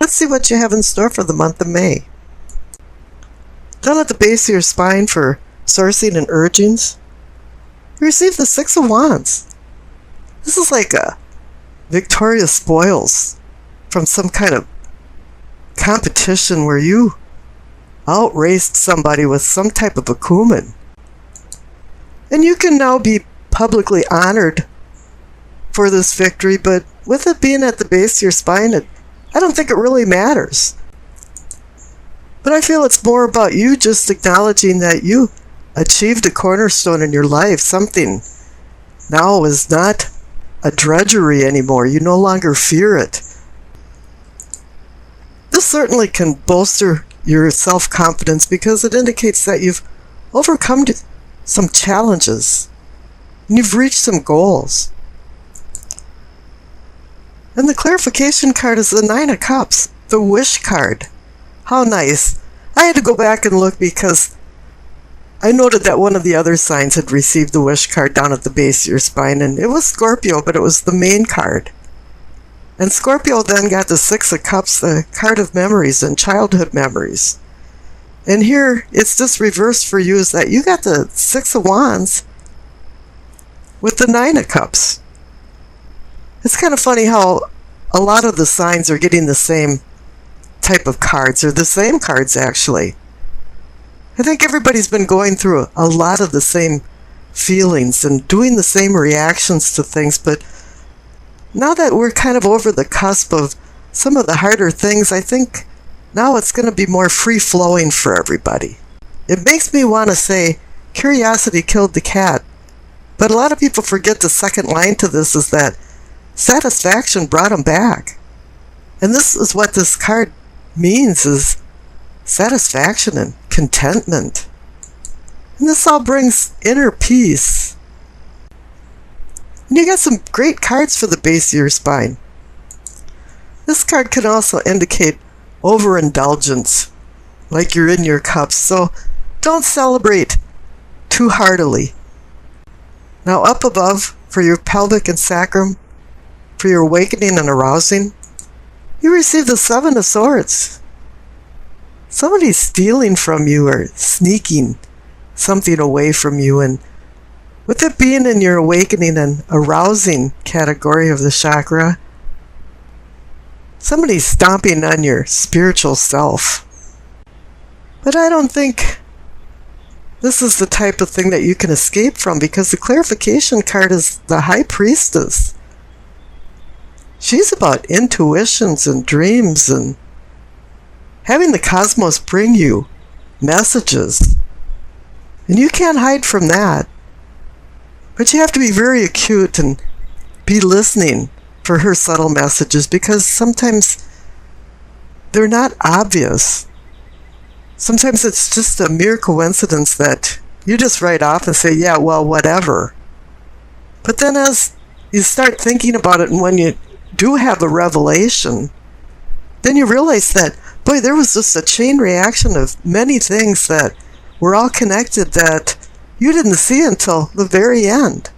let's see what you have in store for the month of May. Down at the base of your spine for sourcing and urgings, you receive the Six of Wands. This is like a victorious spoils from some kind of competition where you outraced somebody with some type of acumen. And you can now be publicly honored for this victory, but with it being at the base of your spine, I don't think it really matters. But I feel it's more about you just acknowledging that you achieved a cornerstone in your life. Something now is not a drudgery anymore. You no longer fear it. This certainly can bolster your self-confidence because it indicates that you've overcome some challenges and you've reached some goals. And the clarification card is the Nine of Cups, the Wish card. How nice. I had to go back and look because I noted that one of the other signs had received the Wish card down at the base of your spine, and it was Scorpio, but it was the main card. And Scorpio then got the Six of Cups, the card of memories and childhood memories. And here, it's just reversed for you, is that you got the Six of Wands with the Nine of Cups. It's kind of funny how a lot of the signs are getting the same type of cards, or the same cards actually. I think everybody's been going through a lot of the same feelings and doing the same reactions to things, but now that we're kind of over the cusp of some of the harder things, I think now it's going to be more free-flowing for everybody. It makes me want to say, curiosity killed the cat. But a lot of people forget the second line to this is that satisfaction brought him back. And this is what this card means, is satisfaction and contentment. And this all brings inner peace. And you got some great cards for the base of your spine. This card can also indicate overindulgence, like you're in your cups, so don't celebrate too heartily. Now up above, for your pelvic and sacrum, for your awakening and arousing, you receive the Seven of Swords. Somebody's stealing from you or sneaking something away from you, and with it being in your awakening and arousing category of the chakra, somebody's stomping on your spiritual self. But I don't think this is the type of thing that you can escape from, because the clarification card is the High Priestess. She's about intuitions and dreams and having the cosmos bring you messages. And you can't hide from that. But you have to be very acute and be listening for her subtle messages, because sometimes they're not obvious. Sometimes it's just a mere coincidence that you just write off and say, yeah, well, whatever. But then as you start thinking about it, and when you do have a revelation, then you realize that, boy, there was just a chain reaction of many things that were all connected that you didn't see until the very end.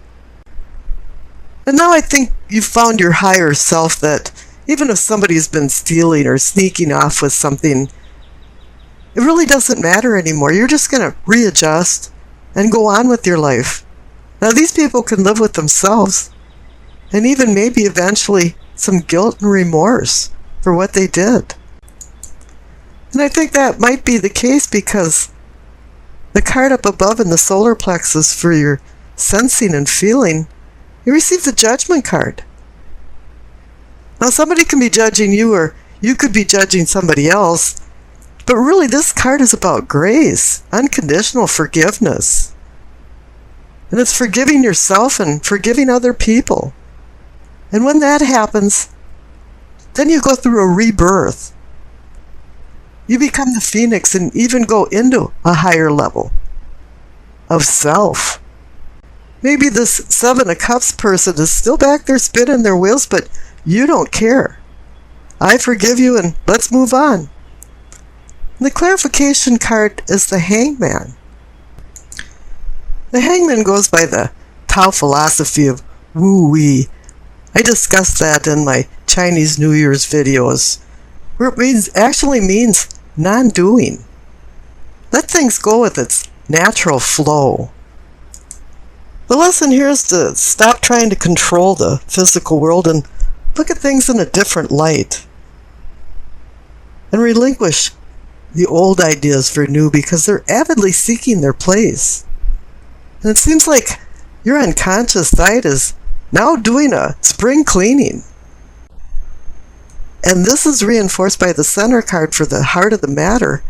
And now I think you've found your higher self, that even if somebody's been stealing or sneaking off with something, it really doesn't matter anymore. You're just going to readjust and go on with your life. Now these people can live with themselves, and even maybe eventually some guilt and remorse for what they did. And I think that might be the case because the card up above in the solar plexus for your sensing and feeling, you receive the Judgment card. Now somebody can be judging you, or you could be judging somebody else, but really this card is about grace, unconditional forgiveness. And it's forgiving yourself and forgiving other people. And when that happens, then you go through a rebirth. You become the phoenix and even go into a higher level of self. Maybe this Seven of Cups person is still back there spinning their wheels, but you don't care. I forgive you and let's move on. And the clarification card is the Hangman. The Hangman goes by the Tao philosophy of Wu Wei. I discussed that in my Chinese New Year's videos. where it actually means non-doing. Let things go with its natural flow. The lesson here is to stop trying to control the physical world and look at things in a different light. And relinquish the old ideas for new because they're avidly seeking their place. And it seems like your unconscious side is now doing a spring cleaning. And this is reinforced by the center card for the heart of the matter.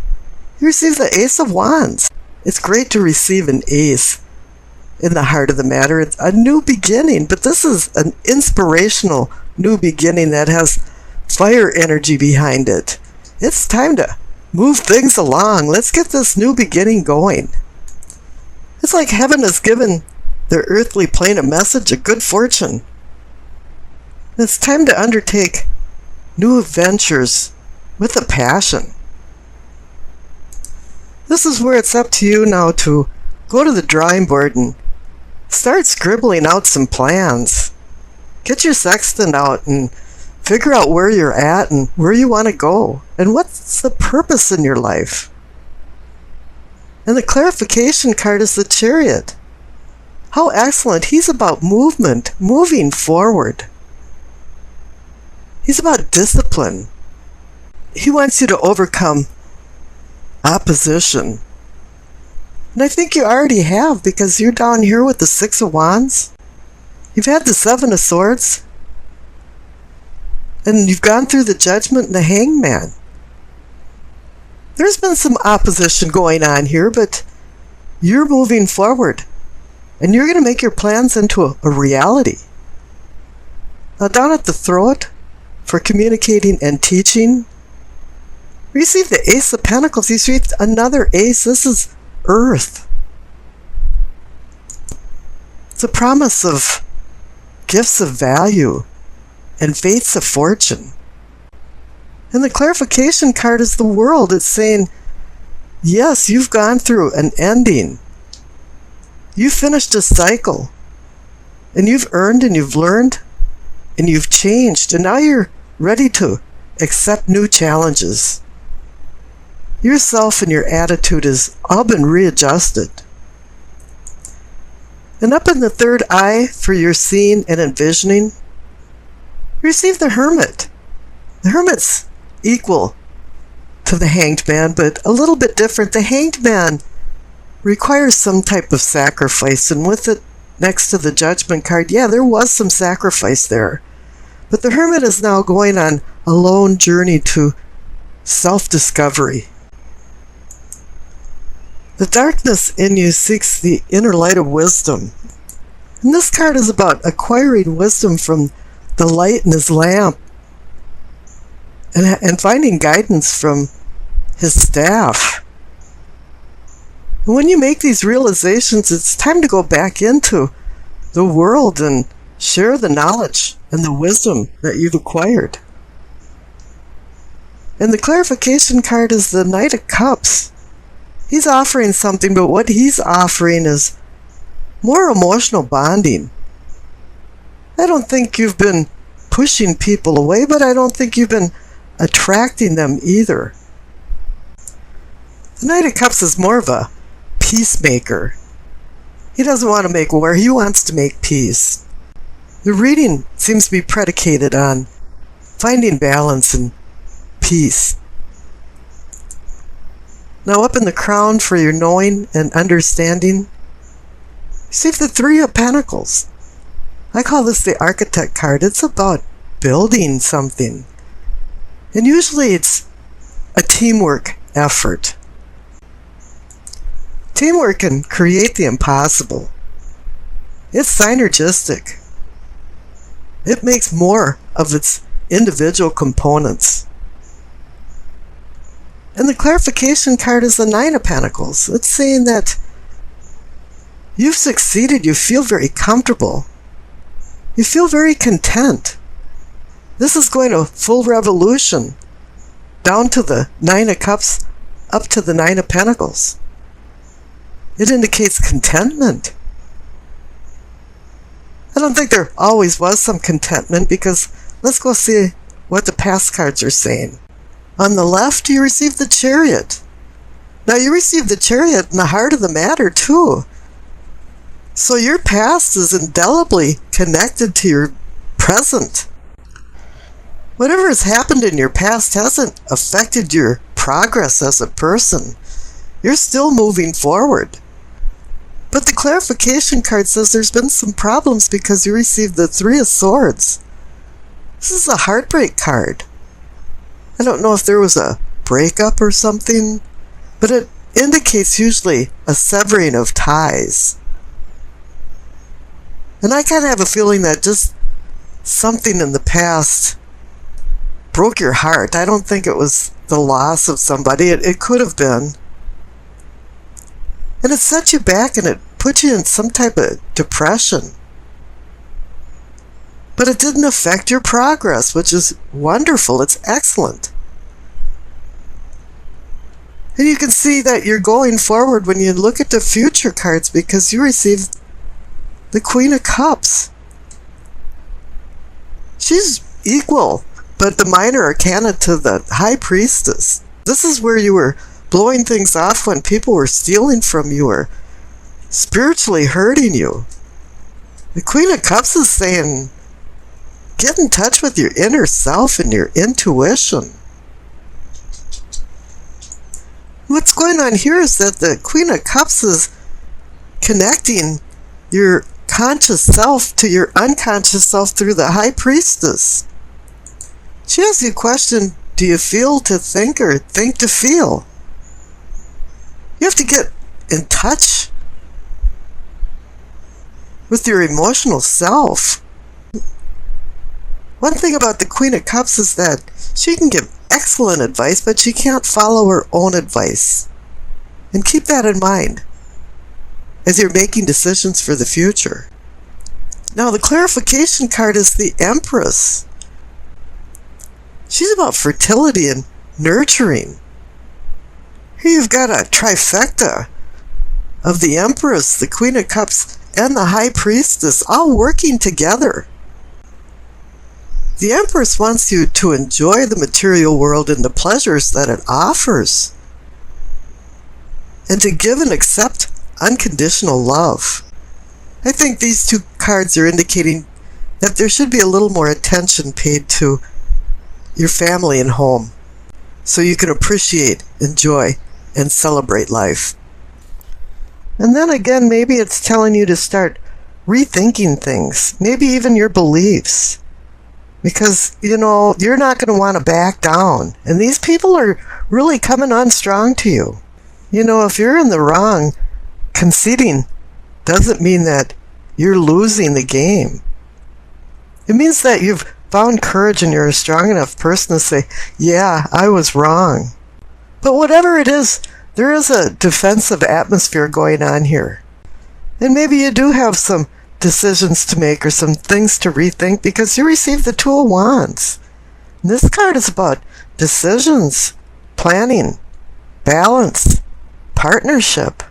You receive the Ace of Wands. It's great to receive an ace in the heart of the matter. It's a new beginning, but this is an inspirational new beginning that has fire energy behind it. It's time to move things along. Let's get this new beginning going. It's like heaven has given the earthly plane a message of good fortune. It's time to undertake new adventures with a passion. This is where it's up to you now to go to the drawing board and start scribbling out some plans. Get your sextant out and figure out where you're at and where you want to go and what's the purpose in your life. And the clarification card is the Chariot. How excellent. He's about movement, moving forward. He's about discipline. He wants you to overcome opposition. And I think you already have, because you're down here with the Six of Wands. You've had the Seven of Swords. And you've gone through the Judgment and the Hangman. There's been some opposition going on here, but you're moving forward. And you're going to make your plans into a reality. Now down at the throat, for communicating and teaching, receive the Ace of Pentacles. You see another ace. This is Earth. It's a promise of gifts of value and fates of fortune. And the clarification card is the World. It's saying, yes, you've gone through an ending. You've finished a cycle. And you've earned and you've learned and you've changed. And now you're ready to accept new challenges. Yourself and your attitude has all been readjusted. And up in the third eye for your seeing and envisioning, receive the Hermit. The Hermit's equal to the Hanged Man, but a little bit different. The Hanged Man requires some type of sacrifice, and with it next to the Judgment card, yeah, there was some sacrifice there. But the Hermit is now going on a lone journey to self-discovery. The darkness in you seeks the inner light of wisdom. And this card is about acquiring wisdom from the light in his lamp and finding guidance from his staff. And when you make these realizations, it's time to go back into the world and share the knowledge and the wisdom that you've acquired. And the clarification card is the Knight of Cups. He's offering something, but what he's offering is more emotional bonding. I don't think you've been pushing people away, but I don't think you've been attracting them either. The Knight of Cups is more of a peacemaker. He doesn't want to make war, he wants to make peace. The reading seems to be predicated on finding balance and peace. Now up in the crown for your knowing and understanding, receive the Three of Pentacles. I call this the Architect card. It's about building something. And usually it's a teamwork effort. Teamwork can create the impossible. It's synergistic. It makes more of its individual components. And the clarification card is the Nine of Pentacles. It's saying that you've succeeded, you feel very comfortable. You feel very content. This is going to full revolution, down to the Nine of Cups, up to the Nine of Pentacles. It indicates contentment. I don't think there always was some contentment, because let's go see what the past cards are saying. On the left, you receive the Chariot. Now, you receive the Chariot in the heart of the matter, too. So your past is indelibly connected to your present. Whatever has happened in your past hasn't affected your progress as a person. You're still moving forward. But the clarification card says there's been some problems because you received the Three of Swords. This is a heartbreak card. I don't know if there was a breakup or something, but it indicates usually a severing of ties. And I kind of have a feeling that just something in the past broke your heart. I don't think it was the loss of somebody. It could have been. And it set you back and it put you in some type of depression. But it didn't affect your progress, which is wonderful. It's excellent. And you can see that you're going forward when you look at the future cards because you received the Queen of Cups. She's equal, but the minor arcana to the High Priestess. This is where you were blowing things off when people were stealing from you or spiritually hurting you. The Queen of Cups is saying, get in touch with your inner self and your intuition. What's going on here is that the Queen of Cups is connecting your conscious self to your unconscious self through the High Priestess. She asks you a question, do you feel to think or think to feel? You have to get in touch with your emotional self. One thing about the Queen of Cups is that she can give excellent advice, but she can't follow her own advice. And keep that in mind as you're making decisions for the future. Now, the clarification card is the Empress. She's about fertility and nurturing. Here you've got a trifecta of the Empress, the Queen of Cups, and the High Priestess all working together. The Empress wants you to enjoy the material world and the pleasures that it offers, and to give and accept unconditional love. I think these two cards are indicating that there should be a little more attention paid to your family and home, so you can appreciate, enjoy, and celebrate life. And then again, maybe it's telling you to start rethinking things, maybe even your beliefs. Because, you're not going to want to back down. And these people are really coming on strong to you. If you're in the wrong, conceding doesn't mean that you're losing the game. It means that you've found courage and you're a strong enough person to say, yeah, I was wrong. But whatever it is, there is a defensive atmosphere going on here. And maybe you do have some decisions to make or some things to rethink because you received the Two of Wands. And this card is about decisions, planning, balance, partnership.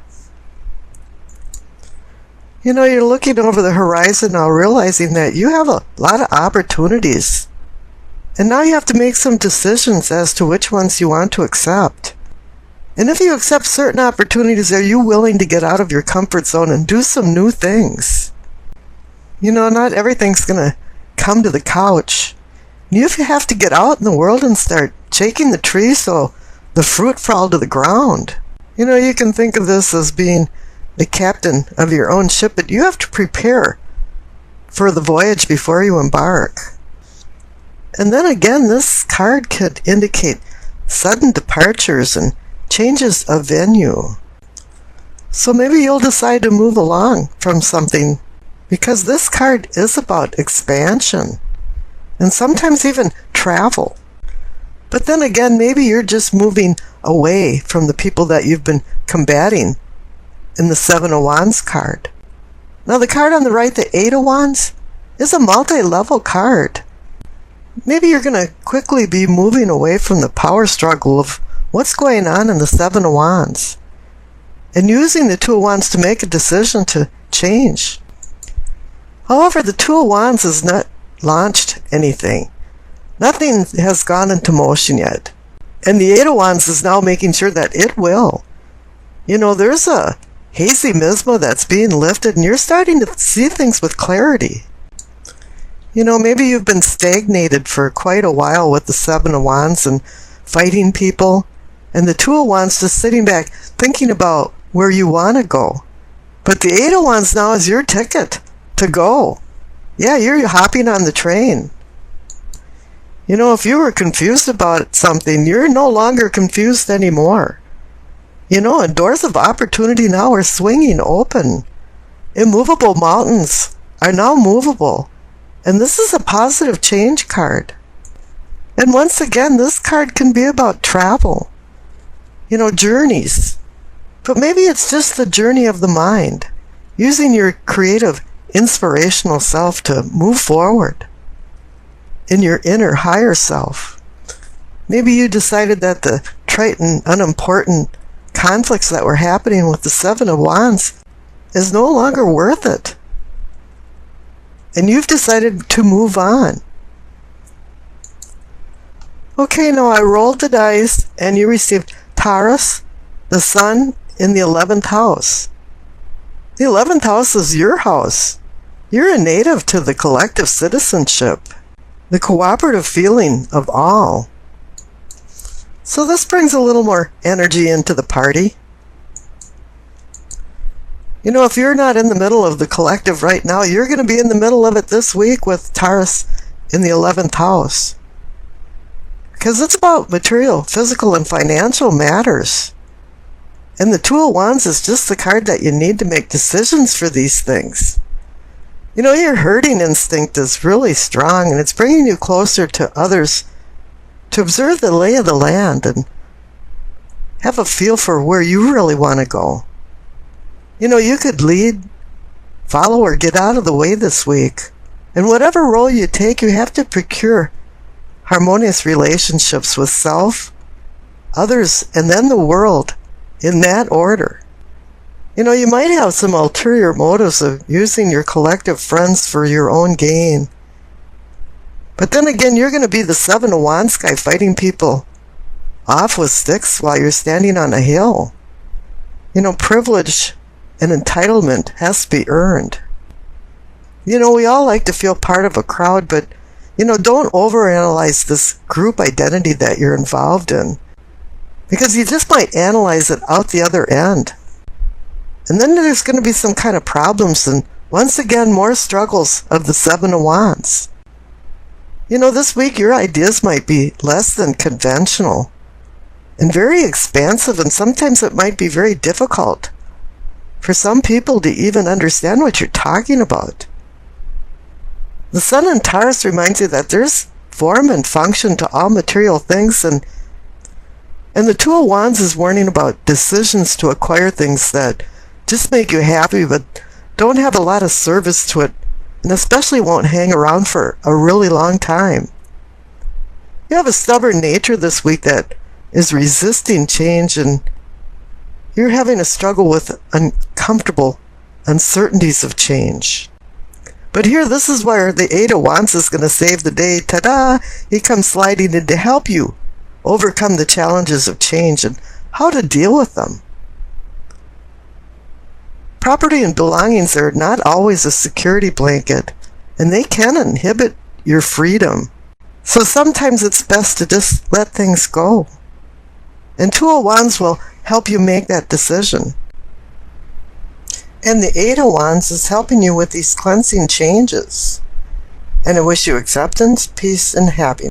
You're looking over the horizon now, realizing that you have a lot of opportunities. And now you have to make some decisions as to which ones you want to accept. And if you accept certain opportunities, are you willing to get out of your comfort zone and do some new things? Not everything's going to come to the couch. You have to get out in the world and start shaking the tree so the fruit fall to the ground. You can think of this as being the captain of your own ship, but you have to prepare for the voyage before you embark. And then again, this card could indicate sudden departures and changes of venue. So maybe you'll decide to move along from something, because this card is about expansion and sometimes even travel. But then again, maybe you're just moving away from the people that you've been combating in the Seven of Wands card. Now the card on the right, the Eight of Wands, is a multi-level card. Maybe you're going to quickly be moving away from the power struggle of what's going on in the Seven of Wands and using the Two of Wands to make a decision to change. However, the Two of Wands has not launched anything. Nothing has gone into motion yet. And the Eight of Wands is now making sure that it will. There's a hazy misma that's being lifted, and you're starting to see things with clarity. Maybe you've been stagnated for quite a while with the Seven of Wands and fighting people, and the Two of Wands just sitting back thinking about where you want to go. But the Eight of Wands now is your ticket to go. Yeah, you're hopping on the train. If you were confused about something, you're no longer confused anymore. And doors of opportunity now are swinging open. Immovable mountains are now movable. And this is a positive change card. And once again, this card can be about travel. Journeys. But maybe it's just the journey of the mind, using your creative, inspirational self to move forward in your inner higher self. Maybe you decided that the trite and unimportant conflicts that were happening with the Seven of Wands is no longer worth it. And you've decided to move on. Okay, now I rolled the dice and you received Taurus, the Sun, in the 11th house. The 11th house is your house. You're a native to the collective citizenship, the cooperative feeling of all. So this brings a little more energy into the party. If you're not in the middle of the collective right now, you're going to be in the middle of it this week with Taurus in the 11th house. Because it's about material, physical, and financial matters. And the Two of Wands is just the card that you need to make decisions for these things. Your herding instinct is really strong, and it's bringing you closer to others to observe the lay of the land and have a feel for where you really want to go. You could lead, follow, or get out of the way this week. And whatever role you take, you have to procure harmonious relationships with self, others, and then the world, in that order. You might have some ulterior motives of using your collective friends for your own gain. But then again, you're going to be the Seven of Wands guy fighting people off with sticks while you're standing on a hill. Privilege and entitlement has to be earned. We all like to feel part of a crowd, but, don't overanalyze this group identity that you're involved in, because you just might analyze it out the other end. And then there's going to be some kind of problems, and once again, more struggles of the Seven of Wands. This week your ideas might be less than conventional and very expansive, and sometimes it might be very difficult for some people to even understand what you're talking about. The Sun in Taurus reminds you that there's form and function to all material things, and the Two of Wands is warning about decisions to acquire things that just make you happy but don't have a lot of service to it, and especially won't hang around for a really long time. You have a stubborn nature this week that is resisting change, and you're having a struggle with uncomfortable uncertainties of change. But here, this is where the Eight of Wands is going to save the day. Ta-da! He comes sliding in to help you overcome the challenges of change and how to deal with them. Property and belongings are not always a security blanket, and they can inhibit your freedom. So sometimes it's best to just let things go. And Two of Wands will help you make that decision. And the Eight of Wands is helping you with these cleansing changes. And I wish you acceptance, peace, and happiness.